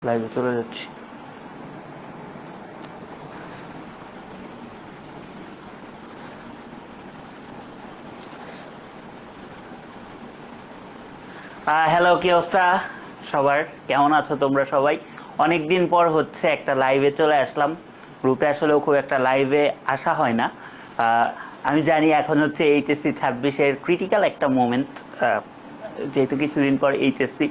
লাইভে চলে যাচ্ছি। হ্যালো, কি অবস্থা সবার? কেমন আছো তোমরা সবাই? অনেকদিন পর হচ্ছে একটা লাইভে চলে আসলাম। গ্রুপে আসলেও খুব একটা লাইভে আসা হয় না। আমি জানি এখন হচ্ছে এইচএসসি 26-এর ক্রিটিক্যাল একটা মোমেন্ট। যেহেতু কিছুদিন পর এইচএসসি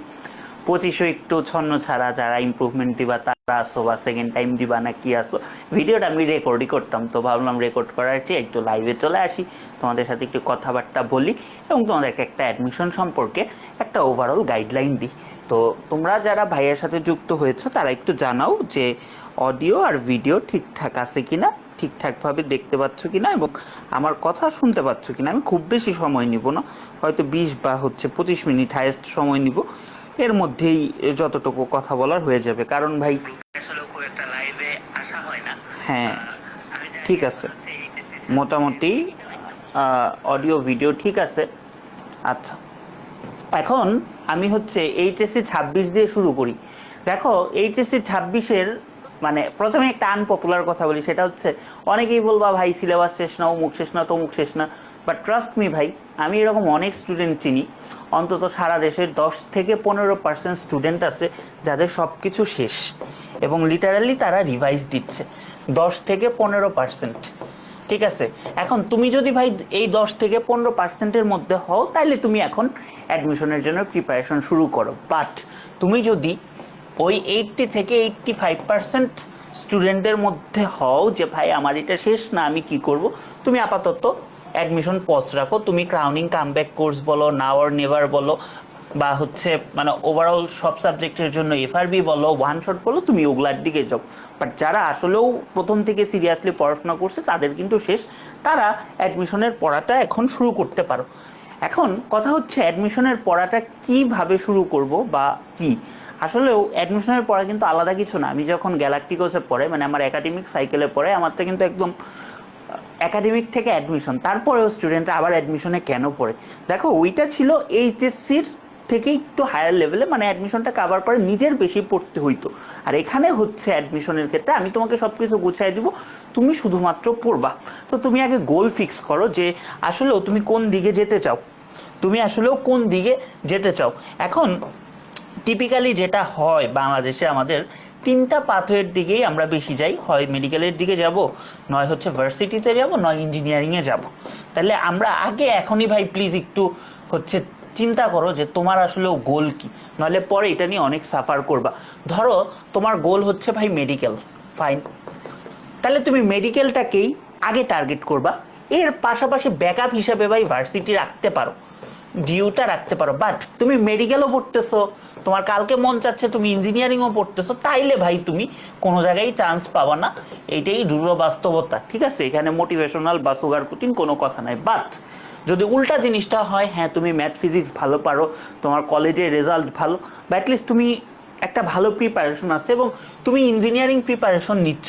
25-ও একটু ছন্ন ছাড়া, যারা ইমপ্রুভমেন্ট দিবা তারা আসো বা সেকেন্ড টাইম দিবা না কি আসো, ভিডিওটা আমি রেকর্ডই করতাম, তো ভাবলাম রেকর্ড করার চেয়ে একটু লাইভে চলে আসি, তোমাদের সাথে একটু কথাবার্তা বলি এবং তোমাদেরকে একটা অ্যাডমিশন সম্পর্কে একটা ওভারঅল গাইডলাইন দিই। তো তোমরা যারা ভাইয়ের সাথে যুক্ত হয়েছো তারা একটু জানাও যে অডিও আর ভিডিও ঠিকঠাক আছে কিনা, ঠিকঠাকভাবে দেখতে পাচ্ছ কিনা এবং আমার কথা শুনতে পাচ্ছ কিনা। আমি খুব বেশি সময় নিব না, হয়তো 20 বা 25 মিনিট হাইয়েস্ট সময় নিব, এর মধ্যেই যতটুকু কথা বলার হয়ে যাবে, কারণ ভাই আসলে খুব একটা লাইভে আসা হয় না। হ্যাঁ, ঠিক আছে, মোটামুটি অডিও ভিডিও ঠিক আছে। আচ্ছা, এখন আমি হচ্ছে এইচএসসি 26 দিয়ে শুরু করি। দেখো, এইচএসসি 26-এর মানে প্রথমে একটা আনপপুলার কথা বলি, সেটা হচ্ছে অনেকেই বলবা ভাই সিলেবাস শেষ না, অমুক শেষ না, তমুক শেষ না। বাট ট্রাস্ট মি ভাই, আমি এরকম অনেক স্টুডেন্ট চিনি, অন্তত সারা দেশে 10 থেকে 15% স্টুডেন্ট আছে যাদের সব কিছু শেষ এবং লিটারালি তারা রিভাইজ দিচ্ছে। 10 থেকে 15%, ঠিক আছে। এখন তুমি যদি ভাই এই 10 থেকে 15%-এর মধ্যে হও, তাহলে তুমি এখন অ্যাডমিশনের জন্য প্রিপারেশন শুরু করো। বাট তুমি যদি ওই 80 থেকে 85% স্টুডেন্টদের মধ্যে হও যে ভাই আমার এটা শেষ না, আমি কি করব, তুমি আপাতত অ্যাডমিশন পজ রাখো। তুমি ক্রাউনিং কামব্যাক কোর্স বলো, নাও অর নেভার বলো, বা হচ্ছে মানে ওভারঅল সব সাবজেক্টের জন্য এফআরবি বলো, ওয়ান শট বলো, তুমি ওগুলার দিকে যাও। বাট যারা আসলেও প্রথম থেকে সিরিয়াসলি পড়াশোনা করছে তাদের কিন্তু শেষ, তারা অ্যাডমিশনের পড়াটা এখন শুরু করতে পারো। এখন কথা হচ্ছে অ্যাডমিশনের পড়াটা কিভাবে শুরু করব বা কি। আসলেও অ্যাডমিশনের পড়া কিন্তু আলাদা কিছু না। আমি যখন গ্যালাক্টিকোসে পড়ে, মানে আমার একাডেমিক সাইকেলে পড়ে, আমার তো কিন্তু একদম একাডেমিক থেকে অ্যাডমিশন, তারপরেও স্টুডেন্টরা আবার অ্যাডমিশনে কেন পড়ে, দেখো ওইটা ছিল এইচএসসির থেকে একটু হায়ার লেভেলে, মানে অ্যাডমিশনটা কাভার করে নিজের বেশি পড়তে হইতো। আর এখানে হচ্ছে অ্যাডমিশনের ক্ষেত্রে আমি তোমাকে সব কিছু গুছিয়ে দিব, তুমি শুধুমাত্র পড়বা। তো তুমি আগে গোল ফিক্স করো যে আসলেও তুমি কোন দিকে যেতে চাও, তুমি আসলেও কোন দিকে যেতে চাও। এখন টিপিক্যালি যেটা হয় বাংলাদেশে, আমাদের তিনটা পাথওয়ের দিকেই আমরা বেশি যাই, হয় মেডিকেলের দিকে যাব, নয় হচ্ছে ভার্সিটিতে যাব, নয় ইঞ্জিনিয়ারিংয়ে যাব। তাহলে আমরা আগে এখনই ভাই প্লিজ একটু হচ্ছে চিন্তা করো যে তোমার আসলেও গোল কি, নাহলে পরে এটা নিয়ে অনেক সাফার করবা। ধরো তোমার গোল হচ্ছে ভাই মেডিকেল, ফাইন, তাহলে তুমি মেডিকেলটাকেই আগে টার্গেট করবা। এর পাশাপাশি ব্যাকআপ হিসাবে ভাই ভার্সিটি রাখতে পারো, ডিউটা রাখতে পারো। বাট তুমি মেডিকেলও পড়তেছো, তোমার কালকে মন চাচ্ছে তুমি ইঞ্জিনিয়ারিংও পড়তেছো, তাইলে ভাই তুমি কোনো জায়গায় চান্স পাবা না। এইটাই রূঢ় বাস্তবতা, ঠিক আছে? এখানে মোটিভেশনাল বা সুগার কোটিং কোনো কথা নাই। বাট যদি উল্টা জিনিসটা হয়, হ্যাঁ তুমি ম্যাথ ফিজিক্স ভালো পারো, তোমার কলেজের রেজাল্ট ভালো, বা অ্যাটলিস্ট তুমি একটা ভালো প্রিপারেশন আছে এবং তুমি ইঞ্জিনিয়ারিং প্রিপারেশন নিচ্ছ।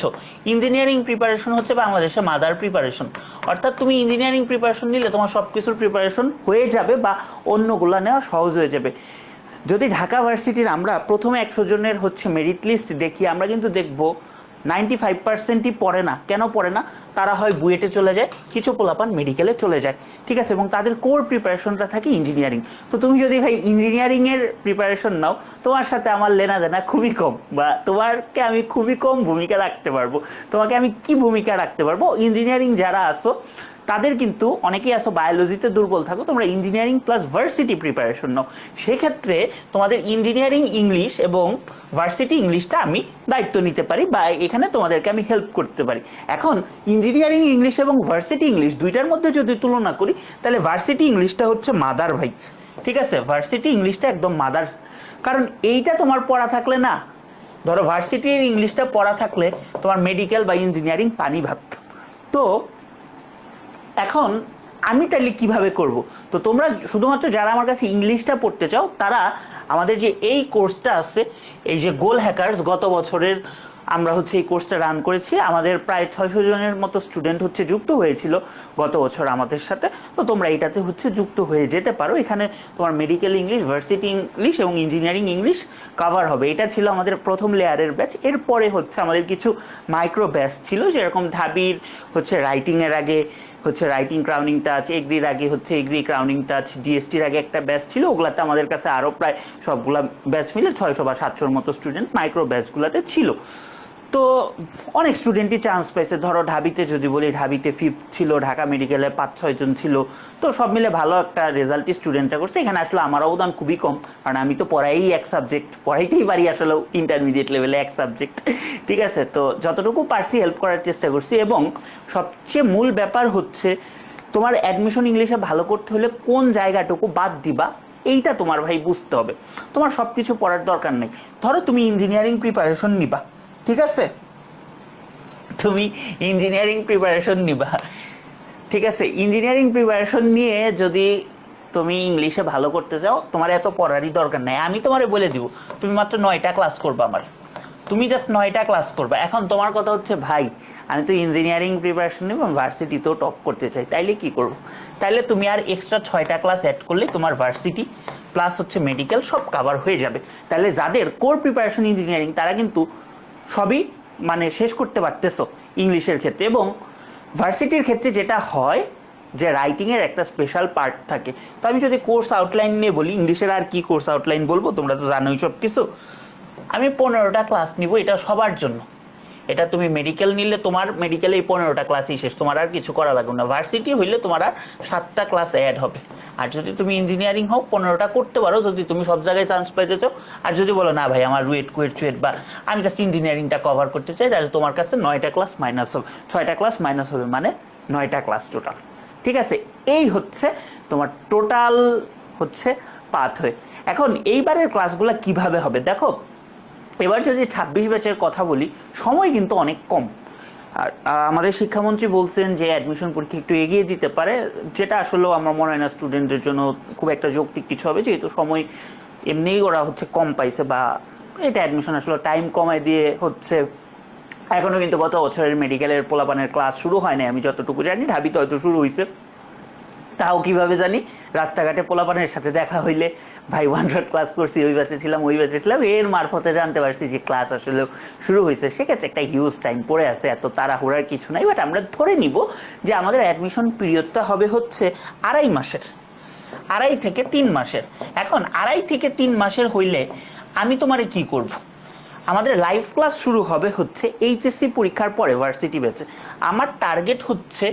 ইঞ্জিনিয়ারিং প্রিপারেশন হচ্ছে বাংলাদেশে মাদার প্রিপারেশন, অর্থাৎ তুমি ইঞ্জিনিয়ারিং প্রিপারেশন নিলে তোমার সব কিছুর প্রিপারেশন হয়ে যাবে বা অন্যগুলো নেওয়া সহজ হয়ে যাবে। যদি ঢাকা ভার্সিটির আমরা প্রথমে 100 জনের হচ্ছে মেরিট লিস্ট দেখি, আমরা কিন্তু দেখবো 95%ই পড়ে না। কেন পড়ে না? তারা হয় বুয়েটে চলে যায়, কিছু পোলাপান মেডিকেলে চলে যায়, ঠিক আছে, এবং তাদের কোর প্রিপারেশনটা থাকে ইঞ্জিনিয়ারিং। তো তুমি যদি ভাই ইঞ্জিনিয়ারিংয়ের প্রিপারেশন নাও, তোমার সাথে আমার লেনা দেনা খুবই কম, বা তোমাকে আমি খুবই কম ভূমিকা রাখতে পারবো। তোমাকে আমি কি ভূমিকা রাখতে পারবো? ইঞ্জিনিয়ারিং যারা আসো তাদের কিন্তু অনেকেই আসো বায়োলজিতে দুর্বল থাকো, তোমরা ইঞ্জিনিয়ারিং প্লাস ভার্সিটি প্রিপারেশন নাও। সেক্ষেত্রে তোমাদের ইঞ্জিনিয়ারিং ইংলিশ এবং ভার্সিটি ইংলিশটা আমি দায়িত্ব নিতে পারি, বা এখানে তোমাদেরকে আমি হেল্প করতে পারি। এখন ইঞ্জিনিয়ারিং ইংলিশ এবং ভার্সিটি ইংলিশ দুইটার মধ্যে যদি তুলনা করি, তাহলে ভার্সিটি ইংলিশটা হচ্ছে মাদার ভাই, ঠিক আছে? ভার্সিটি ইংলিশটা একদম মাদার, কারণ এইটা তোমার পড়া থাকলে না, ধরো ভার্সিটির ইংলিশটা পড়া থাকলে তোমার মেডিকেল বা ইঞ্জিনিয়ারিং পানি ভাত। তো এখন আমি তাহলে কিভাবে করব? তো তোমরা শুধুমাত্র যারা আমার কাছে ইংলিশটা পড়তে চাও, তারা আমাদের যে এই কোর্সটা আছে, এই যে গোল হ্যাকার্স, গত বছরের আমরা হচ্ছে এই কোর্সটা রান করেছি। আমাদের প্রায় 600 জনের মতো স্টুডেন্ট হচ্ছে যুক্ত হয়েছিল গত বছর আমাদের সাথে। তো তোমরা এটাতে হচ্ছে যুক্ত হয়ে যেতে পারো। এখানে তোমার মেডিকেল ইংলিশ, ভার্সিটি ইংলিশ এবং ইঞ্জিনিয়ারিং ইংলিশ কভার হবে। এটা ছিল আমাদের প্রথম লেয়ারের ব্যাচ। এরপরে হচ্ছে আমাদের কিছু মাইক্রো ব্যাচ ছিল, যেরকম ঢাবির হচ্ছে রাইটিংয়ের আগে হচ্ছে রাইটিং ক্রাউনিং টাচ, এগ্রির আগে হচ্ছে এগ্রি ক্রাউনিং টাচ, ডিএসটির আগে একটা ব্যাচ ছিল। ওগুলাতে আমাদের কাছে আরও প্রায় সবগুলা ব্যাচ মিলে 600 বা 700-র মতো স্টুডেন্ট মাইক্রো ব্যাচগুলোতে ছিল। তো অনেক স্টুডেন্টই চান্স পেয়েছে। ধরো ঢাবিতে যদি বলি, ঢাবিতে 5th ছিল, ঢাকা মেডিকেলে 5-6 জন ছিল। তো সব মিলে ভালো একটা রেজাল্টই স্টুডেন্টটা করছে। এখানে আসলে আমার অবদান খুবই কম, কারণ আমি তো পড়াই এক সাবজেক্ট, পড়াইতেই পারি আসলে ইন্টারমিডিয়েট লেভেলে এক সাবজেক্ট। ঠিক আছে, তো যতটুকু পারছি হেল্প করার চেষ্টা করছি। এবং সবচেয়ে মূল ব্যাপার হচ্ছে তোমার অ্যাডমিশন ইংলিশে ভালো করতে হলে কোন জায়গাটুকু বাদ দিবা এইটা তোমার ভাই বুঝতে হবে। তোমার সব কিছু পড়ার দরকার নেই। ধরো তুমি ইঞ্জিনিয়ারিং প্রিপারেশন নিবা, ঠিক আছে, তুমি ইঞ্জিনিয়ারিং প্রিপারেশন নিবা, ঠিক আছে, ইঞ্জিনিয়ারিং প্রিপারেশন নিয়ে যদি তুমি ইংলিশে ভালো করতে চাও, তোমার এত পড়ারই দরকার নাই। আমি তোমারে বলে দিব, তুমি মাত্র 9টা ক্লাস করবা। তুমি জাস্ট 9টা ক্লাস করবা। এখন তোমার কথা হচ্ছে, ভাই আমি তো ইঞ্জিনিয়ারিং প্রিপারেশন নিব, ভার্সিটিতেও টপ করতে চাই, তাইলে কি করবো? তাইলে তুমি আর এক্সট্রা 6টা ক্লাস অ্যাড করলে তোমার ভার্সিটি প্লাস হচ্ছে মেডিকেল সব কভার হয়ে যাবে। তাহলে যাদের কোর প্রিপারেশন ইঞ্জিনিয়ারিং, তারা কিন্তু সবই মানে শেষ করতে পারতেছো ইংলিশের ক্ষেত্রে। এবং ভার্সিটির ক্ষেত্রে যেটা হয় যে রাইটিংয়ের একটা স্পেশাল পার্ট থাকে। তো আমি যদি কোর্স আউটলাইন নিয়ে বলি, ইংলিশের আর কি কোর্স আউটলাইন বলবো, তোমরা তো জানোই সব কিছু। আমি 15টা ক্লাস নিব, এটা সবার জন্য। এটা তুমি মেডিকেল নিলে তোমার মেডিকেলে এই 15টা ক্লাসই শেষ, তোমার আর কিছু করা লাগবে না। ভার্সিটি হইলে তোমার আর 7টা ক্লাস অ্যাড হবে। আর যদি তুমি ইঞ্জিনিয়ারিং হোক, 15টা করতে পারো যদি তুমি সব জায়গায় চান্স পাইতে চাও। আর যদি বলো না ভাই আমার রুয়েট কুয়েট চুয়েট বা আমি জাস্ট ইঞ্জিনিয়ারিংটা কভার করতে চাই, তাহলে তোমার কাছে 9টা ক্লাস মাইনাস হবে, 6টা ক্লাস মাইনাস হবে, মানে 9টা ক্লাস টোটাল। ঠিক আছে, এই হচ্ছে তোমার টোটাল হচ্ছে পাথ হয়ে। এখন এইবারের ক্লাসগুলো কিভাবে হবে দেখো। এবার যদি 26 ব্যাচের কথা বলি, সময় কিন্তু অনেক কম। আর আমাদের শিক্ষামন্ত্রী বলছেন যে অ্যাডমিশন পরীক্ষা একটু এগিয়ে দিতে পারে, যেটা আসলেও আমার মনে হয় না স্টুডেন্টদের জন্য খুব একটা যৌক্তিক কিছু হবে, যেহেতু সময় এমনিই ওরা হচ্ছে কম পাইছে, বা এটা অ্যাডমিশন আসলে টাইম কমায় দিয়ে হচ্ছে। এখনও কিন্তু গত বছরের মেডিকেলের পোলাপানের ক্লাস শুরু হয় নাই, আমি যতটুকু জানি। ঢাবিতে হয়তো শুরু হয়েছে, তাও কিভাবে জানি, রাস্তাঘাটে পোলাপানের সাথে দেখা হইলে ভাই 1 শট ক্লাস করছি, ওই ব্যাচে ছিলাম, এর মারফতে জানতে পারছি যে ক্লাস আসলে শুরু হয়েছে। সেক্ষেত্রে একটা হিউজ টাইম পড়ে আছে, এত তাড়াহুড়ার কিছু নাই। বাট আমরা ধরে নিব যে আমাদের অ্যাডমিশন পিরিয়ডটা হবে হচ্ছে 2.5 মাসের, 2.5 থেকে 3 মাসের। এখন 2.5 থেকে 3 মাসের হইলে আমি তোমারে কি করব? আমাদের লাইভ ক্লাস শুরু হবে হচ্ছে এইচএসসি পরীক্ষার পরে ভার্সিটি ব্যাচে। আমার টার্গেট হচ্ছে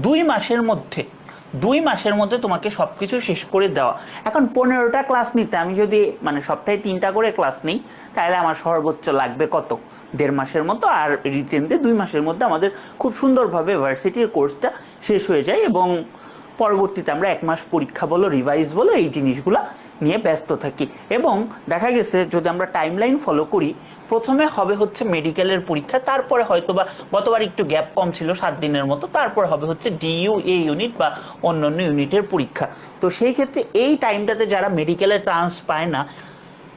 2 মাসের মধ্যে তোমাকে সবকিছু শেষ করে দেওয়া। এখন 15টা ক্লাস নিতে আমি যদি মানে সপ্তাহে 3টা করে ক্লাস নিই, তাহলে আমার সর্বোচ্চ লাগবে কত? 1.5 মাসের মতো। আর রিটেন দিয়ে 2 মাসের মধ্যে আমাদের খুব সুন্দরভাবে ভার্সিটির কোর্সটা শেষ হয়ে যায়। এবং পরবর্তীতে আমরা 1 মাস পরীক্ষা বলো, রিভাইজ বলো, এই জিনিসগুলো নিয়ে ব্যস্ত থাকি। এবং দেখা গেছে যদি আমরা টাইমলাইন ফলো করি, প্রথমে হবে হচ্ছে মেডিকেলের পরীক্ষা, তারপরে হয়তো বা গতবার একটু গ্যাপ কম ছিল 7 দিনের মতো, তারপরে হবে হচ্ছে ডিইউ এ ইউনিট বা অন্যান্য ইউনিটের পরীক্ষা। তো সেই ক্ষেত্রে এই টাইমটাতে যারা মেডিকেলে চান্স পায় না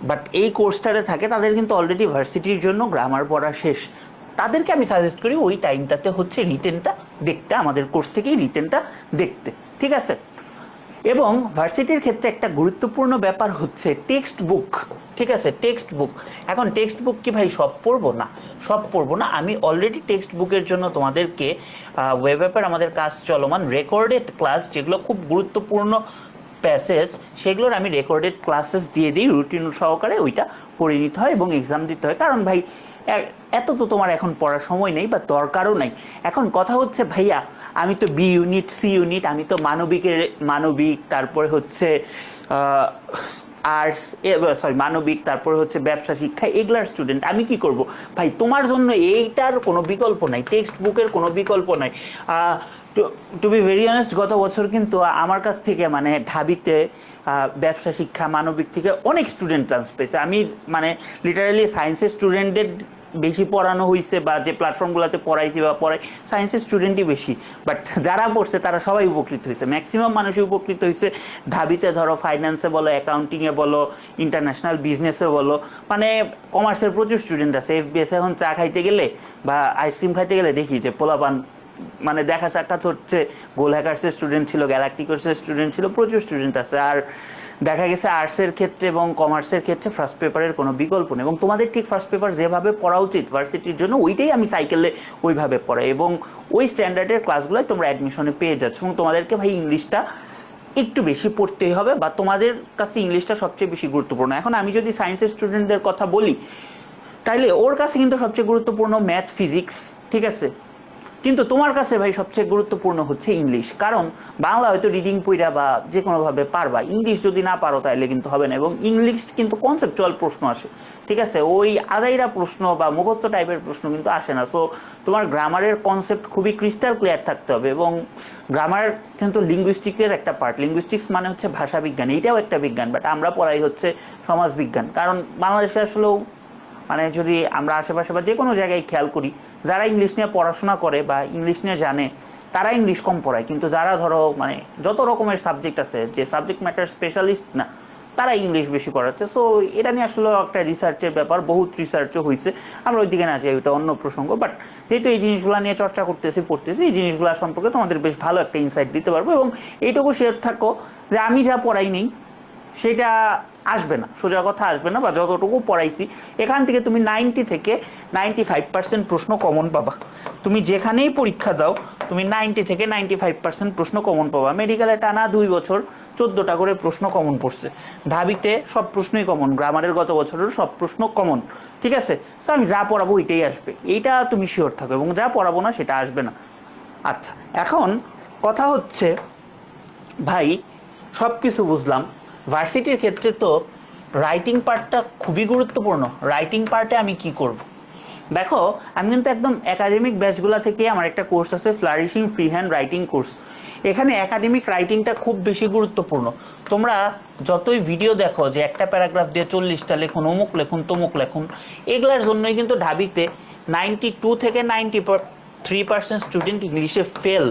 বাট এই কোর্সটাতে থাকে, তাদের কিন্তু অলরেডি ভার্সিটির জন্য গ্রামার পড়া শেষ। তাদেরকে আমি সাজেস্ট করি ওই টাইমটাতে হচ্ছে রিটেনটা দেখতে, আমাদের কোর্স থেকেই রিটেনটা দেখতে, ঠিক আছে। এবং ভার্সিটির ক্ষেত্রে একটা গুরুত্বপূর্ণ ব্যাপার হচ্ছে টেক্সট বুক, ঠিক আছে, টেক্সট বুক। এখন টেক্সট বুক কি ভাই সব পড়বো? না, সব পড়বো না। আমি অলরেডি টেক্সট বুকের জন্য তোমাদেরকে ওয়েব অ্যাপের আমাদের কাজ চলমান রেকর্ডেড ক্লাস, যেগুলো খুব গুরুত্বপূর্ণ প্যাসেজ, সেগুলোর আমি রেকর্ডেড ক্লাসেস দিয়ে দিই রুটিন সহকারে। ওইটা পড়ে নিতে হয় এবং এক্সাম দিতে হয়, কারণ ভাই এত তো তোমার এখন পড়ার সময় নেই বা দরকারও নাই। এখন কথা হচ্ছে ভাইয়া আমি তো বি ইউনিট, সি ইউনিট, আমি তো মানবিক, তারপরে হচ্ছে আর্টস, মানবিক, তারপরে হচ্ছে ব্যবসা শিক্ষা, এগুলার স্টুডেন্ট। আমি কি করব ভাই? তোমার জন্য এইটার কোনো বিকল্প নাই, টেক্সট বুকের কোনো বিকল্প নাই। টু বি ভেরি অনেস্ট, গত বছর কিন্তু আমার কাছ থেকে মানে ঢাবিতে ব্যবসা শিক্ষা, মানবিক থেকে অনেক স্টুডেন্ট চান্স পেয়েছে। আমি মানে লিটারালি সায়েন্সের স্টুডেন্টদের বেশি পড়ানো হয়েছে বা যে প্ল্যাটফর্মগুলোতে পড়াইছি বা পড়াই, সায়েন্সের স্টুডেন্টই বেশি, বাট যারা পড়ছে তারা সবাই উপকৃত হয়েছে, ম্যাক্সিমাম মানুষই উপকৃত হয়েছে। ঢাবিতে ধরো ফাইন্যান্সে বলো, অ্যাকাউন্টিংয়ে বলো, ইন্টারন্যাশনাল বিজনেসে বলো, মানে কমার্সের প্রচুর স্টুডেন্ট আছে। এফবিএস এখন চা খাইতে গেলে বা আইসক্রিম খাইতে গেলে দেখি যে পোলাপান মানে দেখা সাক্ষাৎ হচ্ছে, গোল হ্যাকার্সের স্টুডেন্ট ছিল, গ্যালাক্টিকসের স্টুডেন্ট ছিল, প্রচুর স্টুডেন্ট আছে। আর দেখা গেছে আর্টসের ক্ষেত্রে এবং কমার্সের ক্ষেত্রে ফার্স্ট পেপারের কোনো বিকল্প নেই, এবং তোমাদের ঠিক ফার্স্ট পেপার যেভাবে পড়া উচিত ভার্সিটির জন্য ওইটাই আমি সাইকেলে ওইভাবে পড়াই, এবং ওই স্ট্যান্ডার্ডের ক্লাসগুলোই তোমরা অ্যাডমিশনে পেয়ে যাচ্ছ। এবং তোমাদেরকে ভাই ইংলিশটা একটু বেশি পড়তেই হবে, বা তোমাদের কাছে ইংলিশটা সবচেয়ে বেশি গুরুত্বপূর্ণ। এখন আমি যদি সায়েন্সের স্টুডেন্টদের কথা বলি, তাইলে ওর কাছে কিন্তু সবচেয়ে গুরুত্বপূর্ণ ম্যাথ, ফিজিক্স, ঠিক আছে, কিন্তু তোমার কাছে ভাই সবচেয়ে গুরুত্বপূর্ণ হচ্ছে ইংলিশ। কারণ বাংলা হয়তো রিডিং পড়া বা যে কোনোভাবে পারবা, ইংলিশ যদি না পারো তাহলে কিন্তু হবে না। এবং ইংলিশ কিন্তু কনসেপচুয়াল প্রশ্ন আসে, ঠিক আছে, ওই আদাইরা প্রশ্ন বা মুখস্থ টাইপের প্রশ্ন কিন্তু আসে না। সো তোমার গ্রামারের কনসেপ্ট খুবই ক্রিস্টাল ক্লিয়ার থাকতে হবে, এবং গ্রামার কিন্তু লিঙ্গুইস্টিকের একটা পার্ট। লিঙ্গুইস্টিক্স মানে হচ্ছে ভাষা বিজ্ঞান, এইটাও একটা বিজ্ঞান, বাট আমরা পড়াই হচ্ছে সমাজ বিজ্ঞান। কারণ বাংলাদেশে আসলেও মানে যদি আমরা আশেপাশে বা যে কোনো জায়গায় খেয়াল করি, যারা ইংলিশ নিয়ে পড়াশোনা করে বা ইংলিশ নিয়ে জানে তারা ইংলিশ কম পড়ায়, কিন্তু যারা ধরো মানে যত রকমের সাবজেক্ট আছে, যে সাবজেক্ট ম্যাটার স্পেশালিস্ট না, তারা ইংলিশ বেশি পড়াচ্ছে। সো এটা নিয়ে আসলে একটা রিসার্চের ব্যাপার, বহুত রিসার্চও হয়েছে, আমরা ওই দিকে না যাই, ওইটা অন্য প্রসঙ্গ। বাট যেহেতু এই জিনিসগুলো নিয়ে চর্চা করতেছি, পড়তেছি, এই জিনিসগুলো সম্পর্কে তোমাদের বেশ ভালো একটা ইনসাইট দিতে পারবো। এবং এইটুকু শেয়ার থাকো যে আমি যা পড়াই নেই সেটা আসবে না, সোজা কথা আসবে না, বা যতটুকু পড়াইছি এখান থেকে তুমি 90 থেকে 95% প্রশ্ন কমন পাবা। তুমি যেখানেই পরীক্ষা দাও তুমি 90 থেকে 95% প্রশ্ন কমন পাবা। মেডিকেলে টানা 2 বছর 14টা করে প্রশ্ন কমন পড়ছে, ঢাবিতে সব প্রশ্নই কমন, গ্রামারের গত বছরের সব প্রশ্ন কমন, ঠিক আছে। সো আমি যা পড়াবো ওইটাই আসবে, এইটা তুমি শিওর থাকো, এবং যা পড়াবো না সেটা আসবে না। আচ্ছা, এখন কথা হচ্ছে ভাই সব কিছু বুঝলাম, ভার্সিটির ক্ষেত্রে তো রাইটিং পার্টটা খুবই গুরুত্বপূর্ণ। রাইটিং পার্টে আমি কি করব? দেখো, আমি কিন্তু একদম একাডেমিক ব্যাচগুলো থেকে আমার একটা কোর্স আছে, flourishing free hand writing course. এখানে একাডেমিক রাইটিংটা খুব বেশি গুরুত্বপূর্ণ। তোমরা যতই ভিডিও দেখো যে একটা প্যারাগ্রাফ দিয়ে 40টা লেখুন, অমুক লেখুন, তমুক লেখুন, এগুলার জন্যই কিন্তু ঢাবিতে 92 থেকে 93% স্টুডেন্ট ইংলিশে ফেল,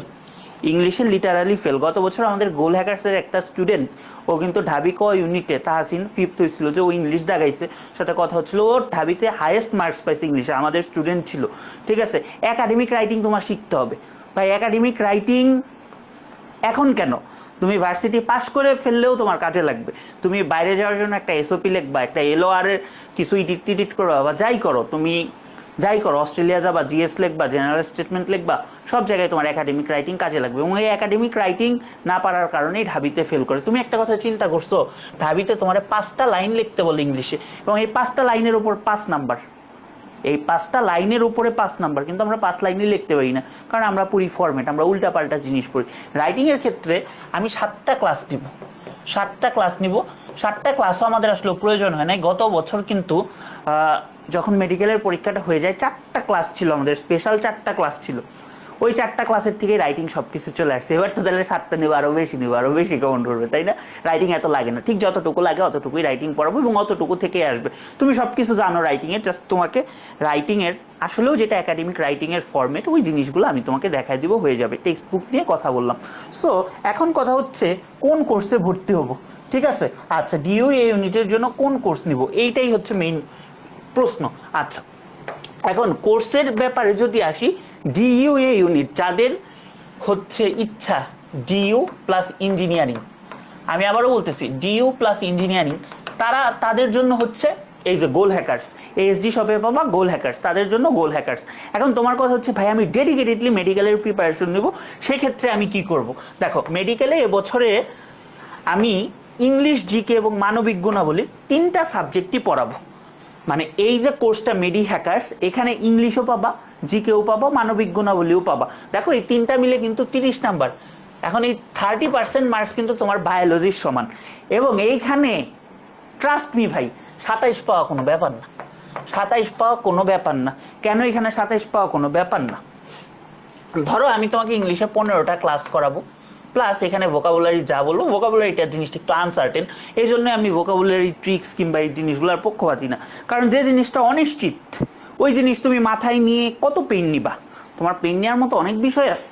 ইংলিশে লিটারালি ফেল। গত বছর আমাদের গোল হ্যাকার্সের একটা স্টুডেন্ট, ও কিন্তু ঢাবি ক ইউনিটে তাহসিন 5th হয়েছিল, যে ও ইংলিশ দাগাইছে, সাথে কথা হচ্ছিল ও ঢাবিতে হাইয়েস্ট মার্কস পাইছে ইংলিশে, আমাদের স্টুডেন্ট ছিল, ঠিক আছে। একাডেমিক রাইটিং তোমার শিখতে হবে ভাই। একাডেমিক রাইটিং এখন কেন, তুমি ভার্সিটি পাস করে ফেললেও তোমার কাজে লাগবে। তুমি বাইরে যাওয়ার জন্য একটা এসওপি লিখবা, একটা এলওআর এর কিছু এডিট করবা, বা যাই করো, তুমি যাই করো, অস্ট্রেলিয়া যাবা, জিএস লিখবা, জেনারেল স্টেটমেন্ট লিখবা, সব জায়গায় তোমার একাডেমিক রাইটিং কাজে লাগবে। এবং এই একাডেমিক রাইটিং না পারার কারণেই ঢাবিতে ফেল করে। তুমি একটা কথা চিন্তা করছো, ঢাবিতে তোমার 5টা লাইন লিখতে বলে ইংলিশে, এবং এই 5টা লাইনের উপর 5 নাম্বার, এই 5টা লাইনের উপরে 5 নাম্বার, কিন্তু আমরা 5 লাইনই লিখতে পারি না, কারণ আমরা পুরি ফরম্যাট, আমরা উল্টাপাল্টা জিনিস পড়ি। রাইটিংয়ের ক্ষেত্রে আমি 7টা ক্লাস নিব, 7টা ক্লাস নিব। 7টা ক্লাসও আমাদের আসলে প্রয়োজন হয় না। গত বছর কিন্তু যখন মেডিকেলের পরীক্ষাটা হয়ে যায় 4টা ক্লাস ছিল আমাদের, স্পেশাল 4টা ক্লাস ছিল, ওই 4টা ক্লাসের থেকে রাইটিং সব কিছু চলে আসছে। এবার তো তাহলে 7টা নেবো, আরও বেশি নেবো, আরও বেশি কাউন্ট করবে, তাই না? রাইটিং এত লাগে না, ঠিক যতটুকু লাগে অতটুকুই রাইটিং পড়াবো, এবং অতটুকু থেকেই আসবে। তুমি সব কিছু জানো রাইটিংয়ের, জাস্ট তোমাকে রাইটিংয়ের আসলেও যেটা একাডেমিক রাইটিংয়ের ফরম্যাট, ওই জিনিসগুলো আমি তোমাকে দেখাই দিব, হয়ে যাবে। টেক্সট বুক নিয়ে কথা বললাম। সো এখন কথা হচ্ছে কোন কোর্সে ভর্তি হবো, ঠিক আছে। আচ্ছা, ডিইউএ ইউনিটের জন্য কোন কোর্স নিব, এইটাই হচ্ছে মেইন প্রশ্ন। আচ্ছা, এখন কোর্সের ব্যাপারে যদি আসি, ডিইউএ ইউনিট যাদের হচ্ছে ইচ্ছা ডিইউ প্লাস ইঞ্জিনিয়ারিং, আমি আবারও বলতেছি ডিইউ প্লাস ইঞ্জিনিয়ারিং, তাদের জন্য হচ্ছে এই যে গোল হ্যাকার্স, এএসডি শপে পাবা গোল হ্যাকার্স, তাদের জন্য গোল হ্যাকার্স। এখন তোমার কথা হচ্ছে ভাই আমি ডেডিকেটেডলি মেডিকেলের প্রিপারেশন নেব, সেক্ষেত্রে আমি কি করব? দেখো, মেডিকেলে এবছরে আমি ইংলিশ, জিকে এবং মানবিক গুণাবলী 3টা সাবজেক্টই পড়াবো। মানে এই যে কোর্সটা মেডি হ্যাকার্স, এখানে ইংলিশও পাবা, জিকেও পাবা, মানবিক গুণাবলীও পাবা। দেখো, এই 3টা মিলে কিন্তু 30 নাম্বার। এখন এই 30% মার্কস কিন্তু তোমার বায়োলজির সমান, এবং এইখানে ট্রাস্ট মি ভাই 27 পাওয়া কোনো ব্যাপার না, 27 পাওয়া কোনো ব্যাপার না। কেন এখানে 27 পাওয়া কোনো ব্যাপার না? ধরো আমি তোমাকে ইংলিশে 15টা ক্লাস করাবো, প্লাস এখানে ভোকাবুলারি যা বলবো, ভোকাবুলারিটার জিনিসটা একটু আনসার্টেন, এই জন্য আমি ভোকাবুলারি ট্রিক্স কিংবা এই জিনিসগুলোর পক্ষপাতি না। কারণ যে জিনিসটা অনিশ্চিত ওই জিনিস তুমি মাথায় নিয়ে কত পেন নিবা? তোমার পেন নেওয়ার মতো অনেক বিষয় আছে,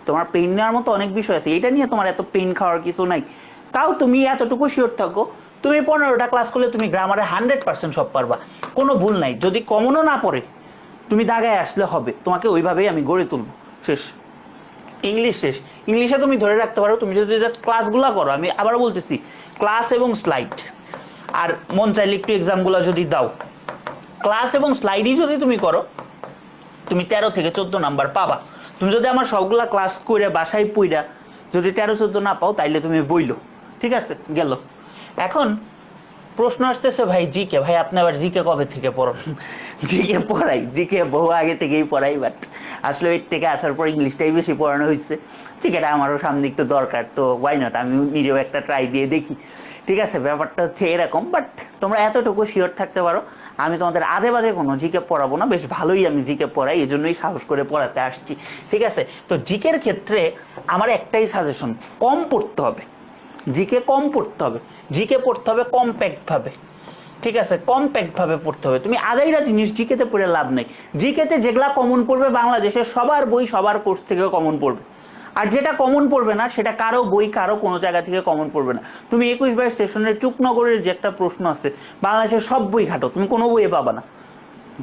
তোমার পেন নেওয়ার মতো অনেক বিষয় আছে, এটা নিয়ে তোমার এত পেন খাওয়ার কিছু নাই। তাও তুমি এতটুকু শিওর থাকো, তুমি 15টা ক্লাস করলে তুমি গ্রামারে 100% সব পারবা, কোনো ভুল নাই। যদি কমনও না পড়ে তুমি দাগায় আসলে হবে, তোমাকে ওইভাবেই আমি গড়ে তুলবো। শেষ। ইংলিশ শেষ। ইংলিশে তুমি ধরে রাখতে পারো, তুমি যদি জাস্ট ক্লাসগুলো করো, আমি আবার বলতেছি ক্লাস এবং স্লাইড, আর মন চাইলে একটু এক্সামগুলো যদি দাও, ক্লাস এবং স্লাইডই যদি তুমি করো, তুমি 13 থেকে 14 নাম্বার পাবা। তুমি যদি আমার সবগুলা ক্লাস করে বাসায় পইরা যদি 13-14 না পাও, তাইলে তুমি বইলো। ঠিক আছে, গেল। এখন প্রশ্ন আসতেছে, ভাই জিকে, ভাই আপনি আবার জিকে কবে থেকে পড়ো? জিকে পড়াই, জিকে বহু আগে থেকেই পড়াই, বাট আসলে এর থেকে আসার পর ইংলিশটাই বেশি পড়ানো হয়েছে। জিকেটা আমারও সামনে একটু দরকার, তো ওয়াই নট, আমি নিজেও একটা ট্রাই দিয়ে দেখি। ঠিক আছে, ব্যাপারটা হচ্ছে এরকম। বাট তোমরা এতটুকু শিওর থাকতে পারো, আমি তোমাদের আজে বাজে কোনো জিকে পড়াবো না, বেশ ভালোই আমি জিকে পড়াই, এই জন্যই সাহস করে পড়াতে আসছি। ঠিক আছে, তো জিকের ক্ষেত্রে আমার একটাই সাজেশন, কম পড়তে হবে। জিকে কম পড়তে হবে, জিকে পড়তে হবে কম্প্যাক্ট ভাবে। ঠিক আছে, কম্প্যাক্ট ভাবে পড়তে হবে। তুমি আদাইরা জিনিস জিকেতে পড়ে লাভ নেই। জিকেতে যেগুলা কমন পড়বে বাংলাদেশের সবার বই সবার কোর্স থেকে কমন পড়বে, আর যেটা কমন পড়বে না সেটা কারো বই কারো কোনো জায়গা থেকে কমন পড়বে না। তুমি 21-22 সেশনের চুকনগরের যে একটা প্রশ্ন আছে, বাংলাদেশের সব বই ঘাটো, তুমি কোনো বইয়ে পাবা না।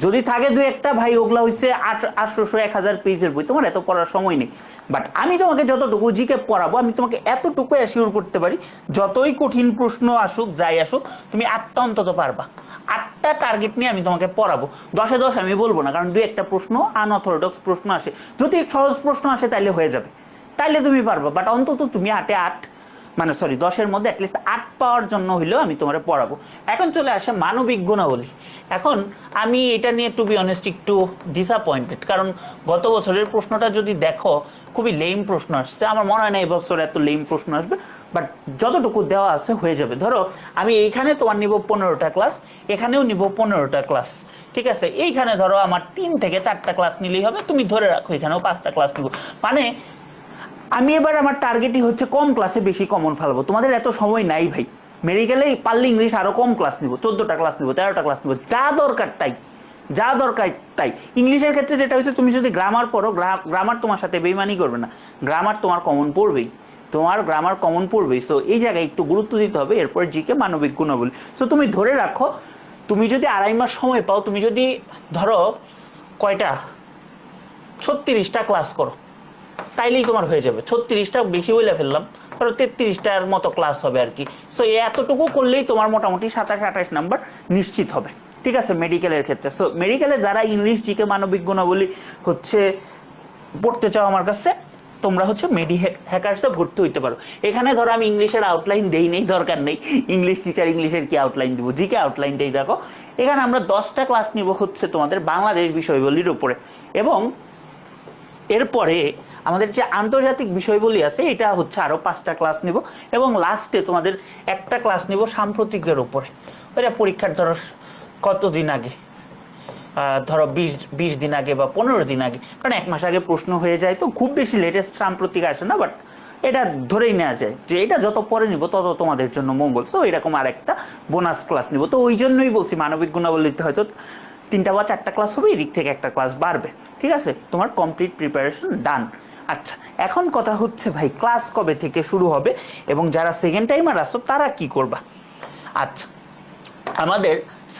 যদি থাকে দু একটা, ভাই ওগুলা হচ্ছে 800-1000 পেজের বই, তোমার এত পড়ার সময় নেই। বাট আমি তোমাকে যতটুকু জিকে পড়াবো, আমি তোমাকে এতটুকু অ্যাসিওর করতে পারি, যতই কঠিন প্রশ্ন আসুক যাই আসুক, তুমি 8টা অন্তত পারবা। 8টা টার্গেট নিয়ে আমি তোমাকে পড়াবো। 10-এ 10 আমি বলবো না, কারণ দু একটা প্রশ্ন আনঅর্থোডক্স প্রশ্ন আসে, যদি সহজ প্রশ্ন আসে তাইলে হয়ে যাবে, তাইলে তুমি পারবা। বাট অন্তত তুমি 8-এ 8, মানে সরি 10-এর মধ্যে অ্যাটলিস্ট 8 পাওয়ার জন্য হইলেও আমি তোমার পড়াবো। এখন চলে আসে মানবিক গুণাবলী। এখন আমি এটা নিয়ে টু বি অনেস্ট একটু ডিসঅ্যাপয়েন্টেড, কারণ গত বছরের প্রশ্নটা যদি দেখো, খুবই লেম প্রশ্ন আসছে। আমার মনে হয় না এবছর এত লেম প্রশ্ন আসবে, বাট যতটুকু দেওয়া আছে হয়ে যাবে। ধরো আমি এইখানে তোমার নিব 15টা ক্লাস, এখানেও নিব 15টা ক্লাস। ঠিক আছে, এইখানে ধরো আমার 3 থেকে 4টা ক্লাস নিলেই হবে, তুমি ধরে রাখো এখানেও 5টা ক্লাস নিব। মানে আমি এবার আমার টার্গেটই হচ্ছে কম ক্লাসে বেশি কমন ফেলবো। তোমাদের এত সময় নাই ভাই, মেডিকেলেই পারলে ইংলিশ আরো কম ক্লাস নিব, 14টা ক্লাস নিব, 13টা ক্লাস নিব, যা দরকার তাই, যা দরকার তাই। ইংলিশের ক্ষেত্রে যেটা হচ্ছে, তুমি যদি গ্রামার পড়ো, গ্রামার তোমার সাথে বেইমানি করবে না, গ্রামার তোমার কমন পড়বেই, তোমার গ্রামার কমন পড়বেই। সো এই জায়গায় একটু গুরুত্ব দিতে হবে। এরপর জিকে মানবিক গুণাবলী। সো তুমি ধরে রাখো, তুমি যদি 2.5 মাস সময় পাও, তুমি যদি ধরো কয়টা 36টা ক্লাস করো, তাইলেই তোমার হয়ে যাবে। 36টা বেশি বলে ফেললাম, ধরো 33টার মতো ক্লাস হবে আর কি। সো এতটুকু করলেই তোমার মোটামুটি 27-28 নাম্বার নিশ্চিত হবে। ঠিক আছে, মেডিকেলের ক্ষেত্রে। সো মেডিকেলে যারা ইংলিশ জিকে মানবিক গুণাবলী হচ্ছে পড়তে চাও আমার কাছে, তোমরা হচ্ছে মেডি হ্যাকার্সে ভর্তি হইতে পারো। এখানে ধরো আমি ইংলিশের আউটলাইন দেই নেই, দরকার নেই, ইংলিশ টিচার ইংলিশের কি আউটলাইন দিব, জিকে আউটলাইনটাই দেখো। এখানে আমরা 10টা ক্লাস নিব হচ্ছে তোমাদের বাংলাদেশ বিষয়বলির উপরে, এবং এরপরে আমাদের যে আন্তর্জাতিক বিষয়বলি আছে এটা হচ্ছে আরো 5টা ক্লাস নিব, এবং লাস্টে তোমাদের একটা ক্লাস নিব সাম্প্রতিকের উপরে। ওইটা পরীক্ষার ধরো কতদিন আগে, ধরো 20 দিন আগে বা 15 দিন আগে, কারণ 1 মাস আগে প্রশ্ন হয়ে যায়, তো খুব বেশি লেটেস্ট সাম্প্রতিক আসে না, বাট এটা ধরেই নেওয়া যায় যে এটা যত পরে নিব তত তোমাদের জন্য মঙ্গল। সো এরকম আরেকটা বোনাস ক্লাস নিব। তো ওই জন্যই বলছি মানবিক গুণাবলীতে হয়তো 3টা বা 4টা ক্লাস হবে, এদিক থেকে একটা ক্লাস বাড়বে। ঠিক আছে, তোমার কমপ্লিট প্রিপারেশন ডান। আচ্ছা, এখন কথা হচ্ছে ভাই ক্লাস কবে থেকে শুরু হবে, এবং যারা সেকেন্ড টাইমার আসো তারা কি করবা? আচ্ছা, আমাদের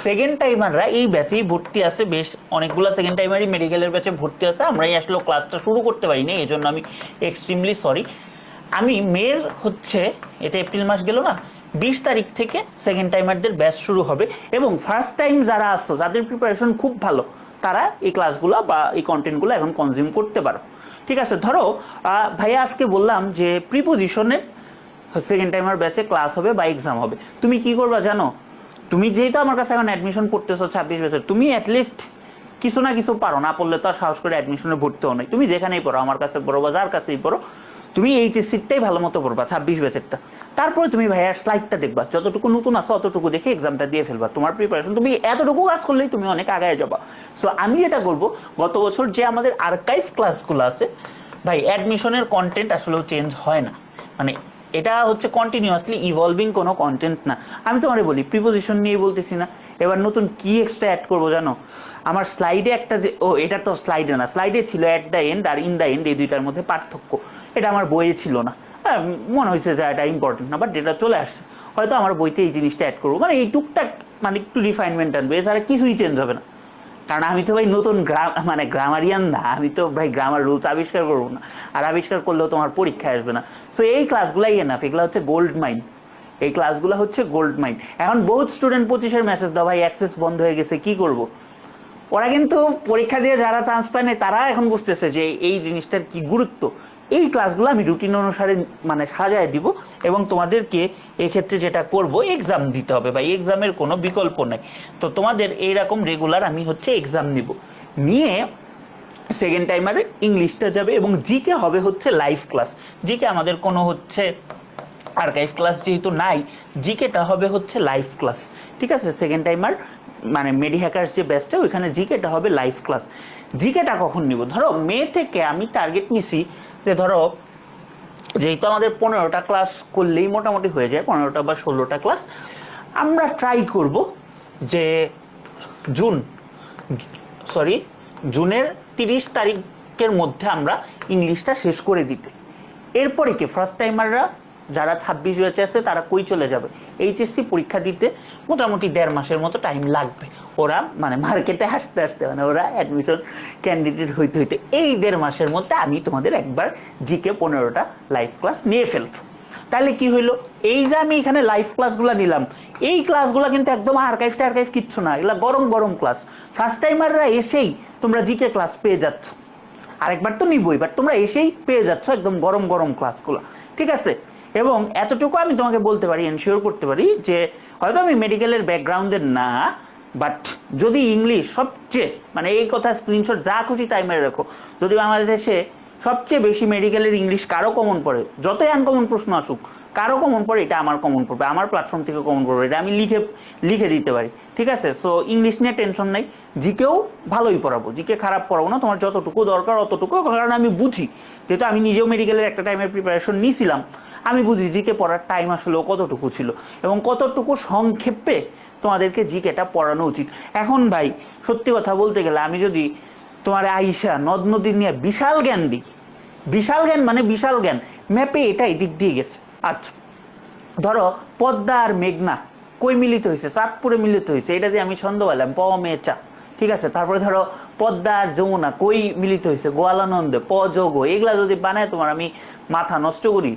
সেকেন্ড টাইমাররা এই ব্যাচেই ভর্তি আছে, বেশ অনেকগুলো সেকেন্ড টাইমারই মেডিকেলের ব্যাচে ভর্তি আছে। আমরাই আসলে ক্লাসটা শুরু করতে পারিনি, এই জন্য আমি এক্সট্রিমলি সরি। আমি মের হচ্ছে, এটা এপ্রিল মাস গেল না, 20 তারিখ থেকে সেকেন্ড টাইমারদের ব্যাচ শুরু হবে, এবং ফার্স্ট টাইম যারা আসছো, যাদের প্রিপারেশন খুব ভালো, তারা এই ক্লাসগুলো বা এই কন্টেন্টগুলো এখন কনজিউম করতে পারো। ঠিক আছে, ধরো ভাইয়া আজকে বললাম যে প্রিপোজিশনের সেকেন্ড টাইমার ব্যাচে ক্লাস হবে বা এক্সাম হবে। তুমি কি করবা জানো? তুমি যেহেতু আমার কাছে এখন অ্যাডমিশন পড়তেছো 26 বছর, তুমি অ্যাটলিস্ট কিছু না কিছু পারো, না পড়লে তো আর সাহস করে অ্যাডমিশনে ভর্তি হও নাই। তুমি যেখানেই পড়ো, আমার কাছে পড়ো বা যার কাছেই পড়ো, তুমি এইচএসসিটাই ভালো মতো পড়বা, 26 ব্যাচেরটা। তারপরে তুমি ভাইয়ার স্লাইডটা দেখবা, যতটুকু নতুন আছে অতটুকু দেখে এক্সামটা দিয়ে ফেলবা। তোমার প্রিপারেশন, তুমি এতটুকু কাজ করলেই তুমি অনেক আগায় যাবা। সো আমি যেটা করবো, গত বছর যে আমাদের আর্কাইভ ক্লাসগুলো আছে ভাই, অ্যাডমিশনের কন্টেন্ট আসলেও চেঞ্জ হয় না, মানে এটা হচ্ছে কন্টিনিউয়াসলি ইভলভিং কোনো কন্টেন্ট না। আমি তোমারে বলি, প্রিপোজিশন নিয়ে বলতেছি না, এবার নতুন কি এক্সট্রা অ্যাড করবো জানো? আমার স্লাইডে একটা যে এটা তো স্লাইডে না, স্লাইডে ছিল অ্যাট দ্য এন্ড আর ইন দ্য এন্ড, এই দুইটার মধ্যে পার্থক্য, এটা আমার বইয়ে ছিল না। মনে হয়েছে যে এটা ইম্পর্টেন্ট না, বাট এটা চলে আসছে, হয়তো আমার বইতে এই জিনিসটা অ্যাড করবো, মানে এই টুকটাক মানে একটু রিফাইনমেন্ট আনবে, এছাড়া কিছুই চেঞ্জ হবে না। কারণ আমি তো ভাই নতুন মানে গ্রামারিয়ান না, আমি তো ভাই গ্রামার রুলস আবিষ্কার করবো না, আর আবিষ্কার করলেও তোমার পরীক্ষায় আসবে না। সো এই ক্লাসগুলাই এনাফ, এগুলো হচ্ছে গোল্ড মাইন, এই ক্লাসগুলো হচ্ছে গোল্ড মাইন। এখন বহুত স্টুডেন্ট 25-এর মেসেজ দাও ভাই অ্যাক্সেস বন্ধ হয়ে গেছে, কি করব? ওরা কিন্তু পরীক্ষা দিয়ে যারা চান্স পায় না তারা এখন বুঝতেছে যে এই জিনিসটার কি গুরুত্ব। এই ক্লাসগুলো আমি রুটিন অনুসারে মানে সাজায় দিব, এবং তোমাদেরকে এক্ষেত্রে যেটা করব, এক্সাম দিতে হবে ভাই, এক্সামের কোনো বিকল্প নাই। তো তোমাদের এইরকম রেগুলার আমি হচ্ছে এক্সাম নিব, নিয়ে সেকেন্ড টাইমারে ইংলিশটা যাবে, এবং জিকে হবে হচ্ছে লাইভ ক্লাস। জিকে আমাদের কোনো হচ্ছে আর্কাইভ ক্লাস যেহেতু নাই, জিকেটা হবে হচ্ছে লাইভ ক্লাস, ঠিক আছে? সেকেন্ড টাইমার মানে মেডি হ্যাকার্স যে ব্যাচটা, ওইখানে জিকেটা হবে লাইভ ক্লাস। জিকেটা কখন নিব? ধরো মে থেকে আমি টার্গেট নিছি যে ধরো যেহেতু আমাদের 15টা ক্লাস করলেই মোটামুটি হয়ে যায়, 15টা বা 16টা ক্লাস, আমরা ট্রাই করব যে জুনের 30 তারিখের মধ্যে আমরা ইংলিশটা শেষ করে দিতে। এরপরে কি ফার্স্ট টাইমাররা যারা 26 ব্যাচে আছে তারা কই চলে যাবে? এইচএসসি পরীক্ষা দিতে মোটামুটি 1.5 মাসের মতো টাইম লাগবে, ওরা মানে মার্কেটে আসতে আসতে, মানে ওরা অ্যাডমিশন ক্যান্ডিডেট হইতে হইতে এই 1.5 মাসের মধ্যে আমি তোমাদের একবার জিকে 15টা লাইভ ক্লাস নিয়ে ফেলবো। তাহলে কি হইলো, এই যে আমি এখানে লাইভ ক্লাসগুলো নিলাম, এই ক্লাসগুলো কিন্তু একদম আর্কাইভ কিচ্ছু না, এগুলা গরম গরম ক্লাস। ফার্স্ট টাইমাররা এসেই তোমরা জিকে ক্লাস পেয়ে যাচ্ছ, আরেকবার তো নিবই, বাট তোমরা এসেই পেয়ে যাচ্ছ একদম গরম গরম ক্লাসগুলো, ঠিক আছে? এবং এতটুকু আমি তোমাকে বলতে পারি, এনশিওর করতে পারি যে হয়তো আমি মেডিকেলের ব্যাকগ্রাউন্ডের না, বাট যদি ইংলিশ সবচেয়ে মানে এই কথা স্ক্রিনশট যা খুশি তাই মেরে রাখো, যদি বাংলাদেশে সবচেয়ে বেশি মেডিকেলের ইংলিশ কারো কমন পড়ে, যতই আনকমন প্রশ্ন আসুক কারো কমন পড়ে, এটা আমার কমন পড়বে, আমার প্ল্যাটফর্ম থেকে কমন পড়বে, এটা আমি লিখে দিতে পারি, ঠিক আছে? সো ইংলিশ নিয়ে টেনশন নাই, জিকেও ভালোই পড়াবো, জিকে খারাপ পড়াবো না, তোমার যতটুকু দরকার অতটুকু, কারণ আমি বুঝি, যেহেতু আমি নিজেও মেডিকেলের একটা টাইমের প্রিপারেশন নিয়েছিলাম, আমি বুঝি জিকে পড়ার টাইম আসলে কতটুকু ছিল এবং কতটুকু সংক্ষেপে তোমাদেরকে জিকেটা পড়ানো উচিত। এখন ভাই সত্যি কথা বলতে গেলে আমি যদি তোমার আইসা নদ নদী নিয়ে বিশাল জ্ঞান দিই, বিশাল জ্ঞান মানে বিশাল জ্ঞান, ম্যাপে এটাই দিক দিয়ে গেছে। আচ্ছা ধরো পদ্মা আর মেঘনা কই মিলিত হয়েছে? চাঁদপুরে মিলিত হয়েছে, এটা দিয়ে আমি ছন্দ পেলাম প মে চা, ঠিক আছে? তারপরে ধরো পদ্মা আর যমুনা কই মিলিত হয়েছে? গোয়ালানন্দে প যোগ, এগুলা যদি বানায় তোমার আমি মাথা নষ্ট করি,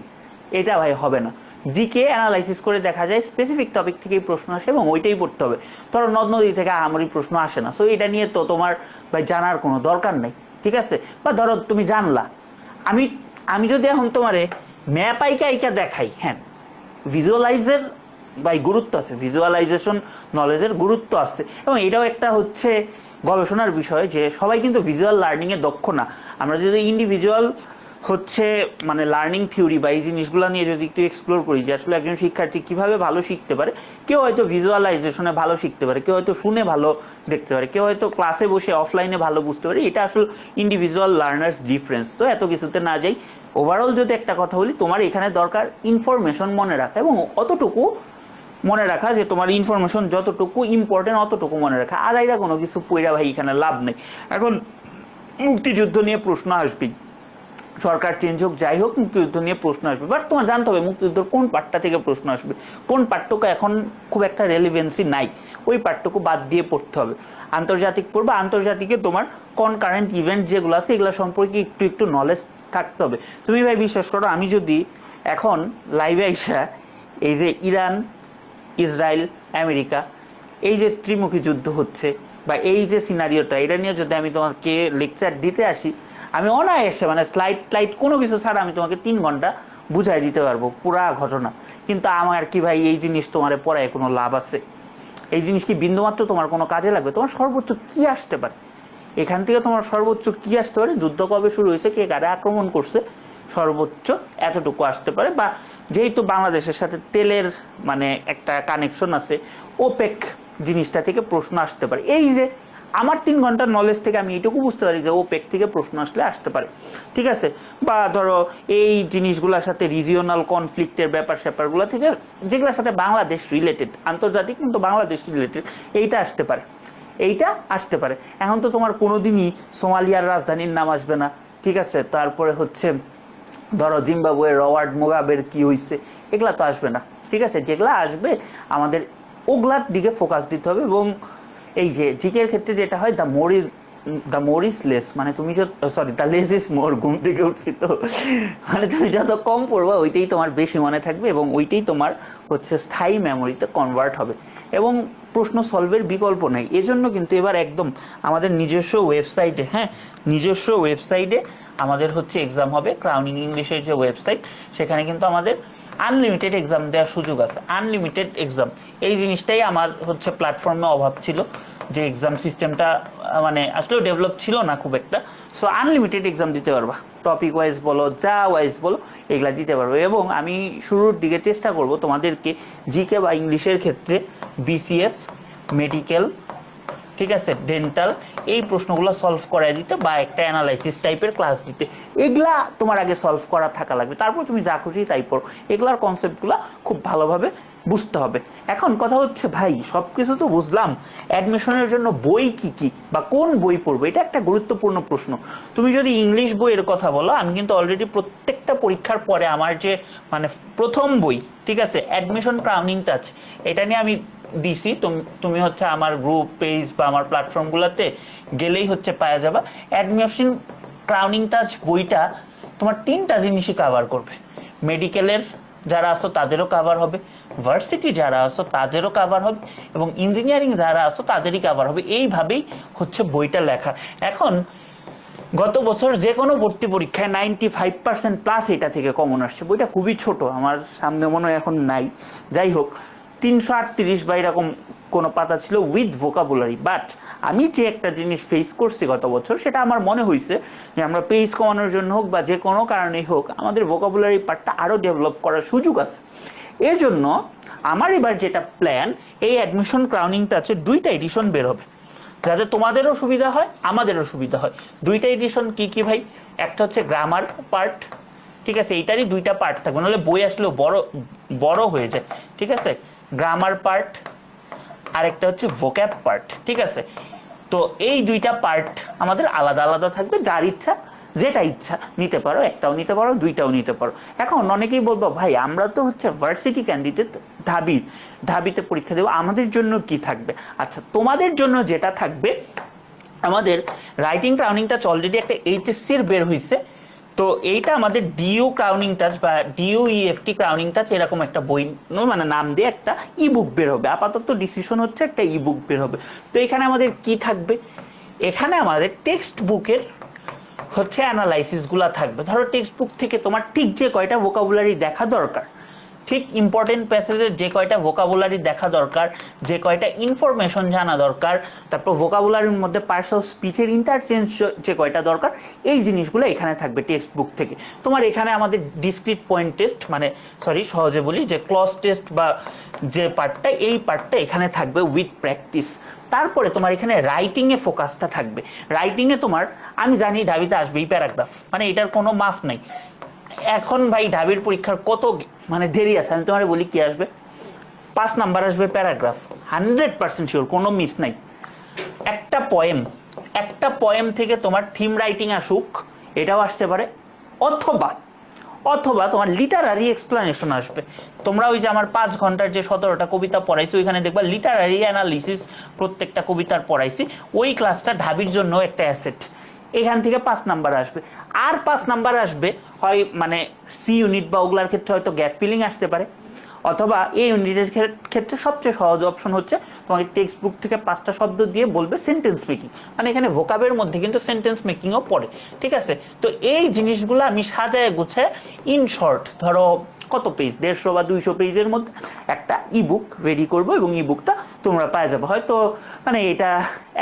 এটা ভাই হবে না। জিকে অ্যানালাইসিস করে দেখা যায় স্পেসিফিক টপিক থেকেই প্রশ্ন আসে এবং ওইটাই পড়তে হবে। ধরো নদ নদী থেকে আহামরি প্রশ্ন আসে না, সো এটা নিয়ে তো তোমার ভাই জানার কোনো দরকার নেই, ঠিক আছে? বা ধরো তুমি জানলা, আমি যদি এখন তোমারে ম্যাপ আইকা দেখাই, হ্যাঁ ভিজুয়ালাইজের ভাই গুরুত্ব আছে, ভিজুয়ালাইজেশন নলেজের গুরুত্ব আছে, এবং এটাও একটা হচ্ছে গবেষণার বিষয় যে সবাই কিন্তু ভিজুয়াল লার্নিংয়ে দক্ষ না। আমরা যদি ইন্ডিভিজুয়াল হচ্ছে মানে লার্নিং থিওরি বা এই জিনিসগুলো নিয়ে যদি একটু এক্সপ্লোর করি যে আসলে একজন শিক্ষার্থী কিভাবে ভালো শিখতে পারে, কেউ হয়তো ভিজুয়ালাইজেশনে ভালো শিখতে পারে, কেউ হয়তো শুনে ভালো দেখতে পারে, কেউ হয়তো ক্লাসে বসে অফলাইনে ভালো বুঝতে পারে, এটা আসলে ইন্ডিভিজুয়াল লার্নার্স ডিফারেন্স। তো এত কিছুতে না যাই, ওভারঅল যদি একটা কথা বলি, তোমার এখানে দরকার ইনফরমেশন মনে রাখা, এবং অতটুকু মনে রাখা যে তোমার ইনফরমেশন যতটুকু ইম্পর্টেন্ট অতটুকু মনে রাখা, আদায়রা কোনো কিছু পইরা ভাই এখানে লাভ নেই। এখন মুক্তিযুদ্ধ নিয়ে প্রশ্ন আসবেই, সরকার চেঞ্জ হোক যাই হোক মুক্তিযুদ্ধ নিয়ে প্রশ্ন আসবে, বাট তোমার জানতে হবে মুক্তিযুদ্ধের কোন পার্টটা থেকে প্রশ্ন আসবে, কোন পার্টটুকু এখন খুব একটা রেলিভেন্সি নাই, ওই পার্টটুকু বাদ দিয়ে পড়তে হবে। আন্তর্জাতিক পড়বে, আন্তর্জাতিকে তোমার কারেন্ট ইভেন্ট যেগুলো আছে এগুলো সম্পর্কে একটু একটু নলেজ থাকতে হবে। তুমি ভাই বিশ্বাস করো, আমি যদি এখন লাইভে আইসা এই যে ইরান ইসরায়েল আমেরিকা এই যে ত্রিমুখী যুদ্ধ হচ্ছে বা এই যে সিনারিওটা, এটা নিয়ে যদি আমি তোমাকে লেকচার দিতে আসি, আমি অনায়াসে মানে স্লাইড কোনো কিছু ছাড়া আমি তোমাকে 3 ঘন্টা বুঝাই দিতে পারবো পুরা ঘটনা। কিন্তু আমার কি ভাই এই জিনিস তোমার পড়ায় কোনো লাভ আছে? এই জিনিস কি বিন্দুমাত্র তোমার কোনো কাজে লাগবে? তোমার সর্বোচ্চ কি আসতে পারে এখান থেকে? তোমার সর্বোচ্চ কি আসতে পারে? যুদ্ধ কবে শুরু হয়েছে, কে কারে আক্রমণ করছে, সর্বোচ্চ এতটুকু আসতে পারে। বা যেহেতু বাংলাদেশের সাথে তেলের মানে একটা কানেকশন আছে, ওপেক জিনিসটা থেকে প্রশ্ন আসতে পারে। এই যে আমার 3 ঘন্টার নলেজ থেকে আমি এইটুকু বুঝতে পারি যে ওপেক থেকে প্রশ্ন আসতে পারে, ঠিক আছে? বা ধরো এই জিনিসগুলোর সাথে রিজিওনাল কনফ্লিক্টের ব্যাপারগুলো থেকে যেগুলোর সাথে বাংলাদেশ রিলেটেড, আন্তর্জাতিক কিন্তু বাংলাদেশ রিলেটেড, এইটা আসতে পারে। এইটা আসতে পারে। এখন তো তোমার কোনোদিনই সোমালিয়ার রাজধানীর নাম আসবে না, ঠিক আছে, তারপরে হচ্ছে ধরো জিম্বাবুয়ের রবার্ট মুগাবের কি হয়েছে, এগুলা তো আসবে না, ঠিক আছে। যেগুলা আসবে আমাদের ওগুলার দিকে ফোকাস দিতে হবে। এবং এই যে জিকের ক্ষেত্রে যেটা হয়, দ্য মোর ইজ লেস, মানে তুমি যত, sorry, the less is more, ঘুম থেকে উঠছি তো, মানে তুমি যত কম পড়বা ওইটাই তোমার বেশি মনে থাকবে এবং ওইটাই তোমার হচ্ছে স্থায়ী মেমোরিতে কনভার্ট হবে এবং প্রশ্ন সলভের বিকল্প নাই। এজন্য কিন্তু এবার একদম আমাদের নিজস্ব ওয়েবসাইটে, হ্যাঁ, নিজস্ব ওয়েবসাইটে আমাদের হচ্ছে এক্সাম হবে। ক্রাউনিং ইংলিশের যে ওয়েবসাইট, সেখানে কিন্তু আমাদের আনলিমিটেড এক্সাম দেওয়ার সুযোগ আছে। আনলিমিটেড এক্সাম, এই জিনিসটাই আমার হচ্ছে প্ল্যাটফর্মে অভাব ছিল, যে এক্সাম সিস্টেমটা মানে আসলে ডেভেলপ ছিল না খুব একটা। সো আনলিমিটেড এক্সাম দিতে পারবা, টপিক ওয়াইজ বলো, যা ওয়াইজ বলো, এগুলা দিতে পারবে। এবং আমি শুরুর দিকে চেষ্টা করব তোমাদেরকে জিকে বা ইংলিশের ক্ষেত্রে বিসিএস, মেডিকেল, ঠিক আছে, ডেন্টাল, এই প্রশ্নগুলো সলভ করাই দিতে বা একটা অ্যানালাইসিস টাইপের ক্লাস দিতে। এগুলা তোমার আগে সলভ করা থাকা লাগবে, তারপর তুমি যা খুশি তাই পড়ো। এগুলার কনসেপ্টগুলো খুব ভালোভাবে বুঝতে হবে। এখন কথা হচ্ছে ভাই, সব কিছু তো বুঝলাম, অ্যাডমিশনের জন্য বই কি কি বা কোন বই পড়বো, এটা একটা গুরুত্বপূর্ণ প্রশ্ন। তুমি যদি ইংলিশ বইয়ের কথা বলো, আমি কিন্তু অলরেডি প্রত্যেকটা পরীক্ষার পরে আমার যে মানে প্রথম বই, ঠিক আছে, অ্যাডমিশন ক্রাউনিং টাচ, এটা নিয়ে আমি দিছি। তুমি হচ্ছে আমার গ্রুপ পেজ বা আমার প্ল্যাটফর্মগুলোতে গেলেই হচ্ছে পাওয়া যাবে। অ্যাডমিশন ক্রাউনিং টাচ বইটা তোমার 3টা জিনিসই কাভার করবে। মেডিকেলের যারা আসো তাদেরও কাভার হবে, ভার্সিটি যারা আসো তাদেরও কাভার হবে, এবং ইঞ্জিনিয়ারিং যারা আসো তাদেরই কাভার হবে। এইভাবেই হচ্ছে বইটা লেখা। এখন গত বছর যে কোনো ভর্তি পরীক্ষায় 95% প্লাস এটা থেকে কমন আসছে। বইটা খুবই ছোট, আমার সামনে মনে হয় এখন নাই, যাই হোক 338 বা এরকম কোনো পাতা ছিল উইথ ভোকাবুলারি। বাট আমি যে একটা জিনিস ফেস করছি গত বছর, সেটা আমার মনে হয়েছে যে আমরা পেজ কমানোর জন্য হোক বা যে কোনো কারণেই হোক, আমাদের ভোকাবুলারি পার্টটা আরও ডেভেলপ করার সুযোগ আছে। এর জন্য আমার এবার যেটা প্ল্যান, এই অ্যাডমিশন ক্রাউনিং টাচে 2টা এডিশন বের হবে, যাতে তোমাদেরও সুবিধা হয় আমাদেরও সুবিধা হয়। 2টা এডিশন কি কি ভাই? একটা হচ্ছে গ্রামার পার্ট, ঠিক আছে, এইটারই 2টা পার্ট থাকবে, নাহলে বই আসলেও বড় বড় হয়ে যায়, ঠিক আছে। গ্রামার পার্ট, আরেকটা হচ্ছে ভোক্যাব পার্ট, ঠিক আছে। তো এই 2টা পার্ট আমাদের আলাদা আলাদা থাকবে, যার ইচ্ছা যেটা ইচ্ছা নিতে পারো, একটাও নিতে পারো, 2টাও নিতে পারো। এখন অনেকেই বলবো ভাই আমরা তো হচ্ছে ভার্সিটি ক্যান্ডিডেট, ঢাবিতে পরীক্ষা দেবো, আমাদের জন্য কি থাকবে? আচ্ছা, তোমাদের জন্য যেটা থাকবে, আমাদের রাইটিং ক্রাউনিং টাচ অলরেডি একটা এইচএসসির বের হয়েছে। তো এইটা আমাদের ডিইউ ক্রাউনিং টাচ বা ডিইউইএফটি ক্রাউনিং টাচ, এরকম একটা বই মানে নাম দিয়ে একটা ইবুক বের হবে। আপাতত ডিসিশন হচ্ছে একটা ইবুক বের হবে। তো এখানে আমাদের কি থাকবে? এখানে আমাদের টেক্সট বুকের হচ্ছে অ্যানালাইসিসগুলো থাকবে। ধরো টেক্সট বুক থেকে তোমার ঠিক যে কয়টা ভোকাবুলারি দেখা দরকার, ঠিক ইম্পর্টেন্ট প্যাসেজের যে কয়টা ভোকাবুলারি দেখা দরকার, যে কয়টা ইনফরমেশন জানা দরকার, তারপর ভোকাবুলারির মধ্যে পার্টস অফ স্পিচের ইন্টারচেঞ্জ যে কয়টা দরকার, এই জিনিসগুলো এখানে থাকবে টেক্সট বুক থেকে। তোমার এখানে আমাদের ডিসক্রিট পয়েন্ট টেস্ট, মানে সরি সহজে বলি যে ক্লজ টেস্ট বা যে পার্টটা, এই পার্টটা এখানে থাকবে উইথ প্র্যাকটিস। তারপরে তোমার এখানে রাইটিংয়ে ফোকাসটা থাকবে। রাইটিংয়ে তোমার, আমি জানি ঢাবিতে আসবেই প্যারাগ্রাফ, মানে এটার কোনো মাফ নাই। এখন ভাই ঢাবির পরীক্ষার কত মানে দেরি আছে, আমি তোমার বলি কি আসবে, 5 নাম্বার আসবে প্যারাগ্রাফ, 100% শিওর, কোনো মিস নাই। একটা পয়েম থেকে তোমার থিম রাইটিং আসুক, এটাও আসতে পারে, অথবা তোমার লিটারারি এক্সপ্লানেশন আসবে। তোমরা ওই যে আমার 5 ঘন্টার যে 17টা কবিতা পড়াইছি, ওইখানে দেখবা লিটারারি অ্যানালিসিস প্রত্যেকটা কবিতার পড়াইছি। ওই ক্লাসটা ঢাবির জন্য একটা অ্যাসেট। এখান থেকে 5 নাম্বার আসবে। আর 5 নাম্বার আসবে হয় মানে সি ইউনিট বা ওগুলার ক্ষেত্রে হয়তো গ্যাপ ফিলিং আসতে পারে, অথবা এই ইউনিটের ক্ষেত্রে সবচেয়ে সহজ অপশন হচ্ছে তোমাকে টেক্সট বুক থেকে 5টা শব্দ দিয়ে বলবে সেন্টেন্স মেকিং, মানে এখানে ভোকাবের মধ্যে কিন্তু সেন্টেন্স মেকিংও পড়ে, ঠিক আছে। তো এই জিনিসগুলো আমি সাজায় গুছায় ইন শর্ট, ধরো কত পেজ, 150 বা 200 পেজের মধ্যে একটা ইবুক রেডি করব, এবং ইবুকটা তোমরা পাওয়া যাবে। হয়তো মানে এটা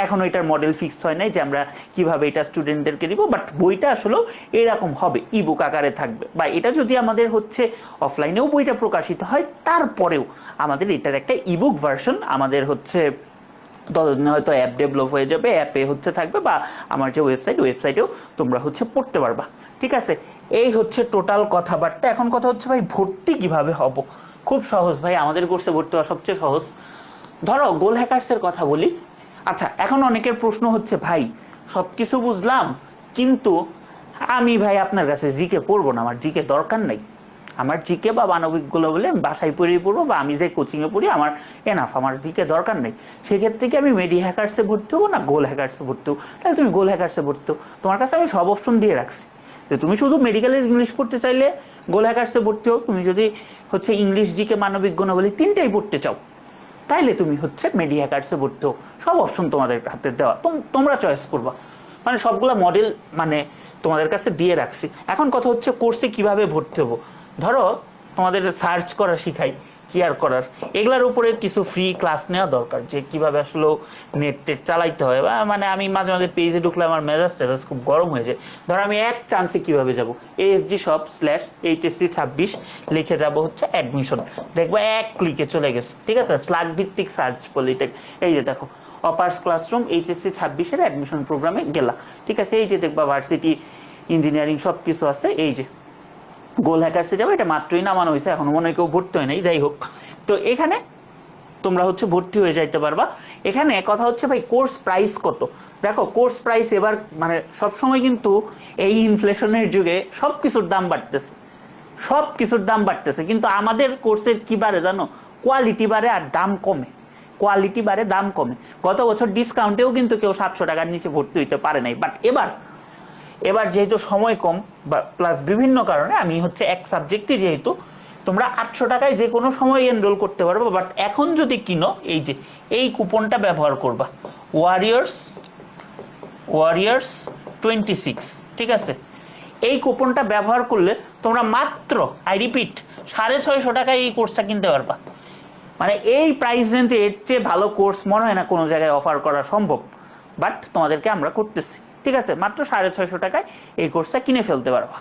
এখনো এটার মডেল ফিক্সড হয় নাই যে আমরা কিভাবে এটা স্টুডেন্টদেরকে দিব, বাট বইটা আসলে এরকম হবে, ইবুক আকারে থাকবে। বা এটা যদি আমাদের হচ্ছে অফলাইনেও বইটা প্রকাশিত হয়, তারপরেও আমাদের এটার একটা ইবুক ভার্সন আমাদের হচ্ছে ততদিনে হয়তো অ্যাপ ডেভেলপ হয়ে যাবে, অ্যাপে হচ্ছে থাকবে, বা আমার যে ওয়েবসাইটেও তোমরা হচ্ছে পড়তে পারবা, ঠিক আছে। এই হচ্ছে টোটাল কথাবার্তা। এখন কথা হচ্ছে ভাই ভর্তি কিভাবে হব? খুব সহজ ভাই, আমাদের কোর্সে ভর্তি হওয়া সবচেয়ে সহজ। ধরো গোল হ্যাকার্সের কথা বলি, আচ্ছা, এখন অনেকের প্রশ্ন হচ্ছে ভাই সবকিছু বুঝলাম, কিন্তু আমি ভাই আপনার কাছে জিকে পড়বো না, আমার জিকে দরকার নাই, আমার জিকে বা মানবিকগুলো বলে আমি বাসায় পড়েই পড়বো, বা আমি যে কোচিংয়ে পড়ি আমার এনাফ, আমার জিকে দরকার নেই। সেক্ষেত্রে কি আমি মেডি হ্যাকার্সে ভর্তি হবো না গোল হ্যাকার্সে ভর্তি হবো? তাহলে তুমি গোল হ্যাকার্সে ভর্তি হো, তোমার কাছে আমি সব অপশন দিয়ে রাখছি। তো তুমি শুধু মেডিকেলের ইংলিশ পড়তে চাইলে গোল হ্যাকার্সে ভর্তি হো, তুমি যদি হচ্ছে ইংলিশ জিকে মানবিক গুণাবলী তিনটাই পড়তে চাও তাইলে তুমি হচ্ছে মেডি হ্যাকার্সে ভর্তি হো। সব অপশন তোমাদের হাতে দেওয়া, তোমরা চয়েস করবা, মানে সবগুলা মডেল মানে তোমাদের কাছে দিয়ে রাখছি। এখন কথা হচ্ছে কোর্সে কিভাবে ভর্তি হবো। ধরো তোমাদের সার্চ করা শিখাই, কি আর করার, এগুলার উপরে কিছু ফ্রি ক্লাস নেওয়া দরকার, যে কিভাবে আসলে নেট টেট চালাইতে হয়। বা মানে আমি মাঝে মাঝে পেজে ঢুকলে আমার মেজাজ খুব গরম হয়ে যায়। ধরো আমি এক চান্সে কিভাবে যাব, ASD shop/HSC26 লিখে যাব হচ্ছে অ্যাডমিশন, দেখবো এক ক্লিকে চলে গেছে। ঠিক আছে, স্লাগ ভিত্তিক সার্চ পলিটেক, এই যে দেখো অপার্স ক্লাসরুম HSC26-এর অ্যাডমিশন প্রোগ্রামে গেলা। ঠিক আছে, এই যে দেখবা ভার্সিটি ইঞ্জিনিয়ারিং সব কিছু আছে। এই যে গোল হ্যাকার্সে যাবে, এটা মাত্রই নামানো হয়েছে, এখন মনে হয় কেউ ভর্তি হয় নাই, যাই হোক। তো এখানে তোমরা হচ্ছে ভর্তি হয়ে যাইতে পারবা। এখানে কথা হচ্ছে ভাই কোর্স প্রাইস কত। দেখো কোর্স প্রাইস এবার মানে সবসময় কিন্তু এই ইনফ্লেশনের যুগে সব কিছুর দাম বাড়তেছে, সব কিছুর দাম বাড়তেছে, কিন্তু আমাদের কোর্সের কি বাড়ে জানো? কোয়ালিটি বাড়ে আর দাম কমে, কোয়ালিটি বাড়ে দাম কমে। গত বছর ডিসকাউন্টেও কিন্তু কেউ 700 টাকার নিচে ভর্তি হইতে পারে নাই, বাট এবার যেহেতু সময় কম বা প্লাস বিভিন্ন কারণে আমি হচ্ছে এক সাবজেক্টই, যেহেতু তোমরা 800 টাকায় যে কোনো সময় এনরোল করতে পারবে। বাট এখন যদি কিনো, এই যে এই কুপনটা ব্যবহার করবা, ওয়ারিয়ার্স 26, ঠিক আছে, এই কুপনটা ব্যবহার করলে তোমরা মাত্র, আই রিপিট, 650 টাকায় এই কোর্সটা কিনতে পারবা। মানে এই প্রাইস রেঞ্জে এর চেয়ে ভালো কোর্স মনে হয় না কোনো জায়গায় অফার করা সম্ভব, বাট তোমাদেরকে আমরা করতেছি। ঠিক আছে, মাত্র 650 টাকায় এই কোর্সটা কিনে ফেলতে পারবা।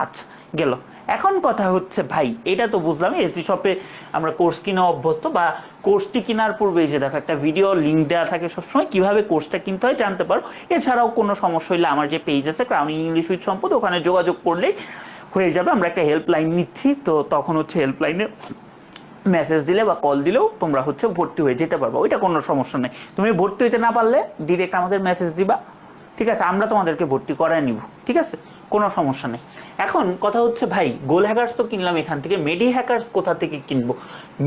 আচ্ছা গেল। এখন কথা হচ্ছে ভাই, এটা তো বুঝলাম এসি শপে আমরা কোর্স কিনা অভ্যস্ত, বা কোর্সটি কেনার পূর্বে যে দেখো একটা ভিডিও লিঙ্ক দেওয়া থাকে সবসময়, কিভাবে কোর্সটা কিনতে হয় জানতে পারো। এছাড়াও কোনো সমস্যা হলে আমার যে পেজ আছে ক্রাউনিং ইংলিশ উইথ সম্পদ, ওখানে যোগাযোগ করলেই হয়ে যাবে। আমরা একটা হেল্পলাইন নিচ্ছি, তো তখন হচ্ছে হেল্পলাইনে মেসেজ দিলে বা কল দিলেও তোমরা হচ্ছে ভর্তি হয়ে যেতে পারবে, ওইটা কোনো সমস্যা নেই। তুমি ভর্তি হইতে না পারলে ডিরেক্ট আমাদের মেসেজ দিবা, ঠিক আছে, আমরা তোমাদেরকে ভর্তি করায় নিব, ঠিক আছে, কোনো সমস্যা নেই। এখন কথা হচ্ছে ভাই গোল হ্যাকার্স তো কিনলাম এখান থেকে, মেডি হ্যাকার্স কোথা থেকে কিনবো?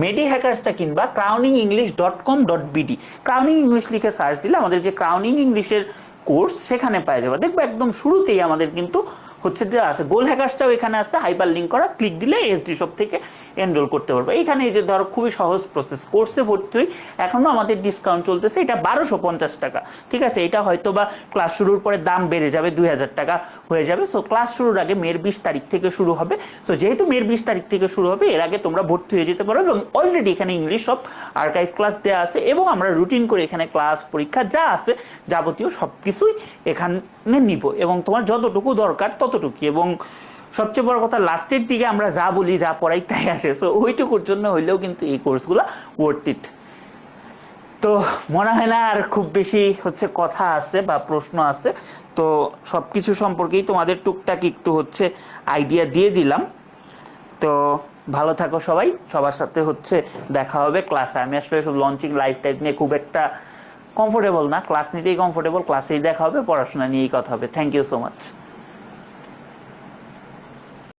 মেডি হ্যাকার্সটা কিনবা crowningenglish.com.bd, ক্রাউনিং ইংলিশ লিখে সার্চ দিলে আমাদের যে ক্রাউনিং ইংলিশের কোর্স সেখানে পাওয়া যাবে। দেখবো একদম শুরুতেই আমাদের কিন্তু হচ্ছে দেওয়া আছে, গোল হ্যাকার্সটাও এখানে আছে, হাইপার লিঙ্ক করা, ক্লিক দিলে এসডি শপ থেকে এনরোল করতে পারবো। এখানে এই যে ধরো খুবই সহজ প্রসেস, কোর্সে ভর্তি হই, এখনো আমাদের ডিসকাউন্ট চলতেছে, এটা 1250 টাকা। ঠিক আছে, এটা হয়তো বা ক্লাস শুরুর পরে দাম বেড়ে যাবে, 2000 টাকা হয়ে যাবে। সো ক্লাস শুরুর আগে মের 20 তারিখ থেকে শুরু হবে। সো যেহেতু মের 20 তারিখ থেকে শুরু হবে, এর আগে তোমরা ভর্তি হয়ে যেতে পারো। এবং অলরেডি এখানে ইংলিশ সব আর্কাইভ ক্লাস দেওয়া আছে, এবং আমরা রুটিন করে এখানে ক্লাস পরীক্ষা যা আছে যাবতীয় সবকিছুই এখানে নিব, এবং তোমার যতটুকু দরকার ততটুকু। এবং সবচেয়ে বড় কথা, লাস্টের দিকে আমরা যা বলি যা পড়াই তাই আসে, সো ওইটুকুর জন্য হইলেও কিন্তু এই কোর্সগুলো ওয়ার্থ ইট। তো মনে হয় না আর খুব বেশি হচ্ছে কথা আছে বা প্রশ্ন আছে, তো সবকিছু সম্পর্কেই তোমাদের টুকটাক একটু হচ্ছে আইডিয়া দিয়ে দিলাম। তো ভালো থাকো সবাই, সবার সাথে হচ্ছে দেখা হবে ক্লাসে। আমি আসলে সব লঞ্চিং লাইফ টাইপ নিয়ে খুব একটা কমফোর্টেবল না, ক্লাস নিতেই কমফোর্টেবল, ক্লাসেই দেখা হবে, পড়াশোনা নিয়েই কথা হবে। Thank you so much.